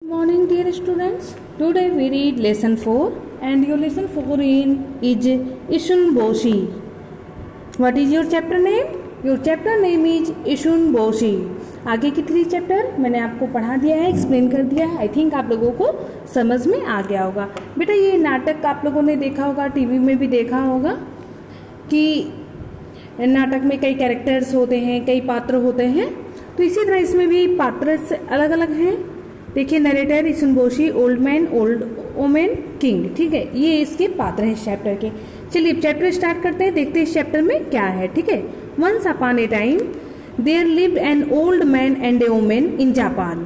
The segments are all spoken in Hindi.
Morning, dear students. Today we read lesson 4 and your lesson 4 is Ishun Boshi. What is your chapter name? Your chapter name is Ishun Boshi. आगे की 3 चैप्टर मैंने आपको पढ़ा दिया है, एक्सप्लेन कर दिया है. आई थिंक आप लोगों को समझ में आ गया होगा. बेटा ये नाटक आप लोगों ने देखा होगा, टीवी में भी देखा होगा कि नाटक में कई कैरेक्टर्स होते हैं, कई पात्र होते हैं. तो इसी तरह इसमें भी पात्र अलग अलग हैं. देखिए narrator Issun Boshi, old man, old women, king. ठीक है, ये इसके पात्र हैं इस चैप्टर के. चलिए चैप्टर स्टार्ट करते हैं, देखते हैं इस चैप्टर में क्या है. ठीक है. Once upon a time there lived an old man and a women in Japan.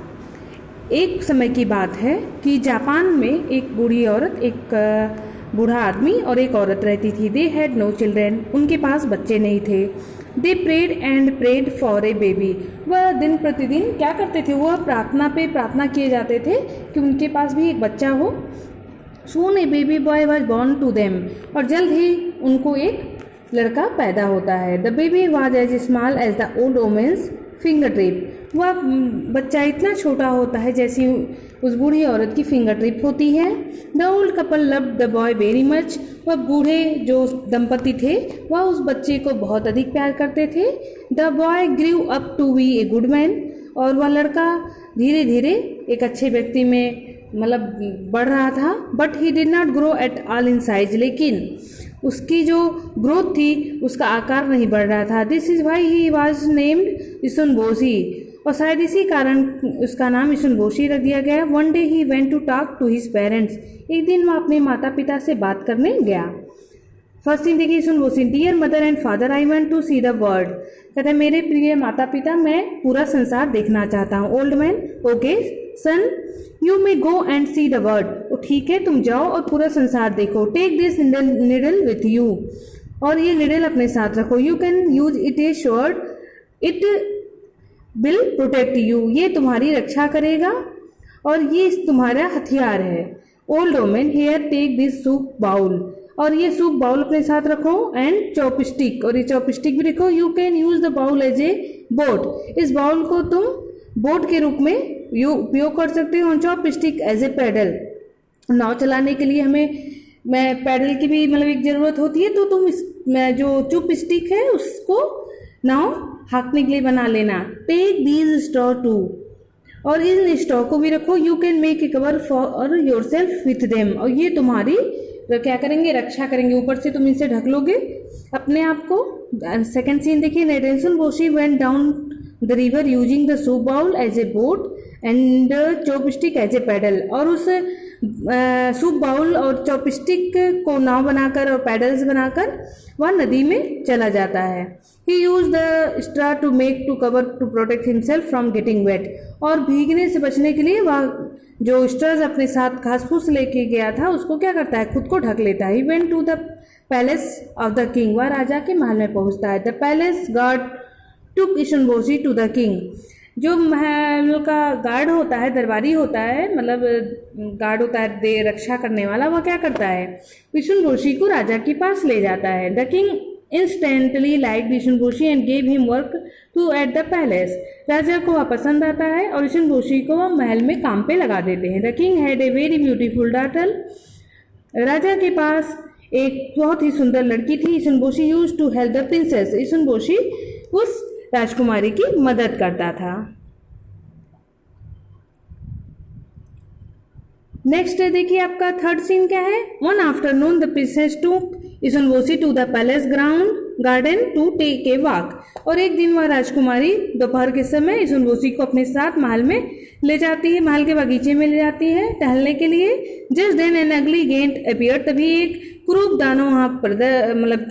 एक समय की बात है कि जापान में एक बूढ़ी औरत, एक बूढ़ा आदमी और एक औरत रहती थी. They had no children. उनके पास बच्चे नहीं थे. They prayed and prayed for a baby. वह दिन प्रतिदिन क्या करते थे, वह प्रार्थना पे प्रार्थना किए जाते थे कि उनके पास भी एक बच्चा हो. Soon a baby boy was born to them. और जल्द ही उनको एक लड़का पैदा होता है. The baby was as small as the old women's finger tip. वह बच्चा इतना छोटा होता है जैसी उस बूढ़ी औरत की फिंगर टिप होती है. The old couple loved the boy very much. वह बूढ़े जो दंपति थे वह उस बच्चे को बहुत अधिक प्यार करते थे. The boy grew up to be a good man. और वह लड़का धीरे धीरे एक अच्छे व्यक्ति में मतलब बढ़ रहा था. But he did not grow at all in size. लेकिन उसकी जो ग्रोथ थी उसका आकार नहीं बढ़ रहा था. This is why he was named Issun Boshi. और शायद इसी कारण उसका नाम इशुन बोशी रख दिया गया. One day he went to talk to his parents. एक दिन वह अपने माता पिता से बात करने गया. फर्स्ट थिंग देखिए Issun Boshi. Dear mother and father I want to see the world. कहते हैं मेरे प्रिय माता पिता, मैं पूरा संसार देखना चाहता हूँ. Old man, okay son, you may go and see the world. ठीक है, तुम जाओ और पूरा संसार देखो. Take this needle with you. और ये निडल अपने साथ रखो. You can use it a short. It will protect you. ये तुम्हारी रक्षा करेगा और ये तुम्हारा हथियार है. Old women, here take this soup bowl. और ये सूप बाउल अपने साथ रखो. एंड चॉपस्टिक, और ये चॉपस्टिक भी रखो. You can use the bowl as a boat. इस बाउल को तुम बोट के रूप में उपयोग कर सकते हो. Chopstick as a paddle. नाव चलाने के लिए हमें पैडल की भी मतलब एक ज़रूरत होती है, तो तुम इस जो चुप स्टिक है उसको नाव हाँकने के लिए बना लेना. Take these straw too. और इन स्ट्रॉ को भी रखो. You can make a cover for yourself with them. और ये तुम्हारी क्या करेंगे, रक्षा करेंगे. ऊपर से तुम इनसे ढक लोगे अपने आप को. सेकेंड सीन देखिए. Issun Boshi went down the river using the soup bowl as a boat and chopstick as a paddle. और उस सूप बाउल और चॉपस्टिक को नाव बनाकर और पैडल्स बनाकर वह नदी में चला जाता है. He use the straw to make to cover to protect himself from getting wet. और भीगने से बचने के लिए वह जो स्ट्राज अपने साथ घास फूस लेके गया था उसको क्या करता है, खुद को ढक लेता है. He went to the palace of the king. वह राजा के महल में पहुंचता है. The palace guard took Issun Boshi to the king. जो महल का गार्ड होता है, दरबारी होता है, मतलब गार्ड होता है रक्षा करने वाला, वह क्या करता है, इशुन बोशी को राजा के पास ले जाता है. The king instantly like Issun Boshi and gave him work to at the palace. राजा को वह पसंद आता है और इशुन बोशी को वह महल में काम पे लगा देते हैं. The king had a very beautiful daughter. राजा के पास एक बहुत ही सुंदर लड़की थी. Issun Boshi used to help the princess. Issun Boshi उस राजकुमारी की मदद करता था. नेक्स्ट देखिए आपका थर्ड सीन क्या है. One afternoon the princess took Issun Boshi to the palace garden to take a walk. और एक दिन वह राजकुमारी दोपहर के समय इशुन बोशी को अपने साथ महल में ले जाती है, महल के बगीचे में ले जाती है टहलने के लिए. Just then an ugly giant appeared. तभी एक क्रूप दानव वहां पर मतलब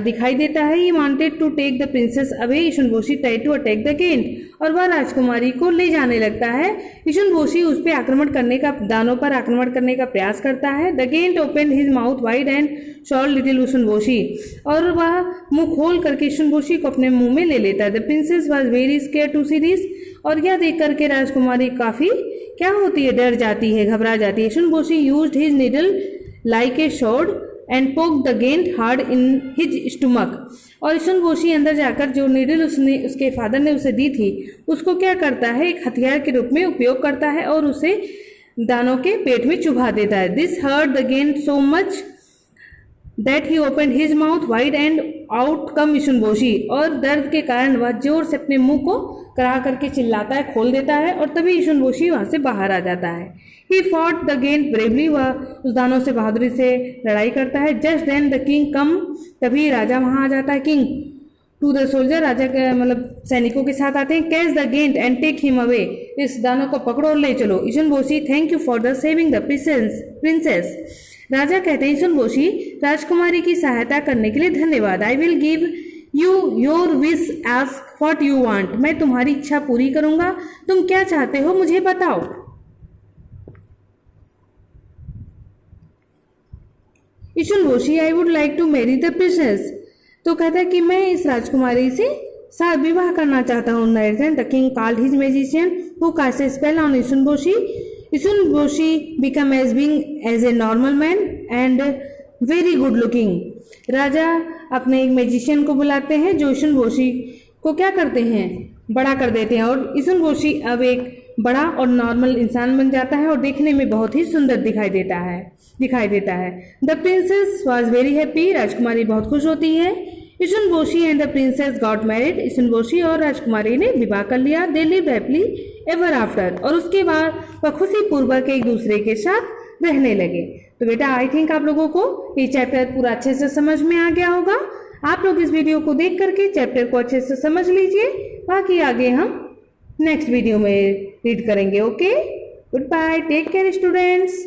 दिखाई देता है. He wanted to take the princess away. Issun Boshi try to attack the giant. और वह राजकुमारी को ले जाने लगता है. इशुन बोशी उस पर आक्रमण करने का, दानों पर आक्रमण करने का प्रयास करता है. The giant open his mouth wide and swallow little Issun Boshi. और वह मुंह खोल करके इशुन बोशी को अपने मुंह में ले लेता है. The princess was very scare to see this. और यह देख करके राजकुमारी काफी क्या होती है, डर जाती है, घबरा जाती है. Issun Boshi used his needle like a sword and poke the giant hard in his stomach. और ईशुनबोशी अंदर जाकर जो नीडल उसके फादर ने उसे दी थी उसको क्या करता है, एक हथियार के रूप में उपयोग करता है और उसे दानों के पेट में चुभा देता है। This hurt the giant so much that he open his mouth wide and out come Issun Boshi. और दर्द के कारण वह जोर से अपने मुंह को करा करके चिल्लाता है, खोल देता है और तभी ईशुनबोशी वहां से बाहर आ जाता है। He fought the giant bravely, वह उस दानों से बहादुरी से लड़ाई करता है। Just then the king come, तभी राजा वहां आ जाता है। किंग टू द सोल्जर, राजा के मतलब सैनिकों के साथ आते हैं। Catch the giant and take him away, इस दानों को पकड़ो और ले चलो। Issun Boshi thank you for the saving the princess. राजा कहते हैं ईशुनबोशी राजकुमारी की सहायता करने के लिए धन्यवाद। I will give you your wish ask what you want, मैं तुम्हारी इच्छा पूरी करूंगा, तुम क्या चाहते हो मुझे बताओ। Issun Boshi I would like to marry the princess, तो कहता है कि मैं इस राजकुमारी से विवाह करना चाहता हूँ। The king called his magician who cast a spell on Issun Boshi. Issun Boshi become as being as a normal man and very good looking. राजा अपने एक मैजिशियन को बुलाते हैं जो ईशुनबोशी को क्या करते हैं, बड़ा कर देते हैं और ईशुनबोशी अब एक बड़ा और नॉर्मल इंसान बन जाता है और देखने में बहुत ही सुंदर दिखाई देता है। The princess was very happy, राजकुमारी बहुत खुश होती है। Issun Boshi and the princess got married, Issun Boshi और राजकुमारी ने विवाह कर लिया। They lived happily ever after, और उसके बाद वह खुशी पूर्वक एक दूसरे के साथ रहने लगे। तो बेटा आई थिंक आप लोगों को ये चैप्टर पूरा अच्छे से समझ में आ गया होगा। आप लोग इस वीडियो को देख करके चैप्टर को अच्छे से समझ लीजिए, बाकी आगे हम नेक्स्ट वीडियो में रीड करेंगे। Okay, good bye, take care students.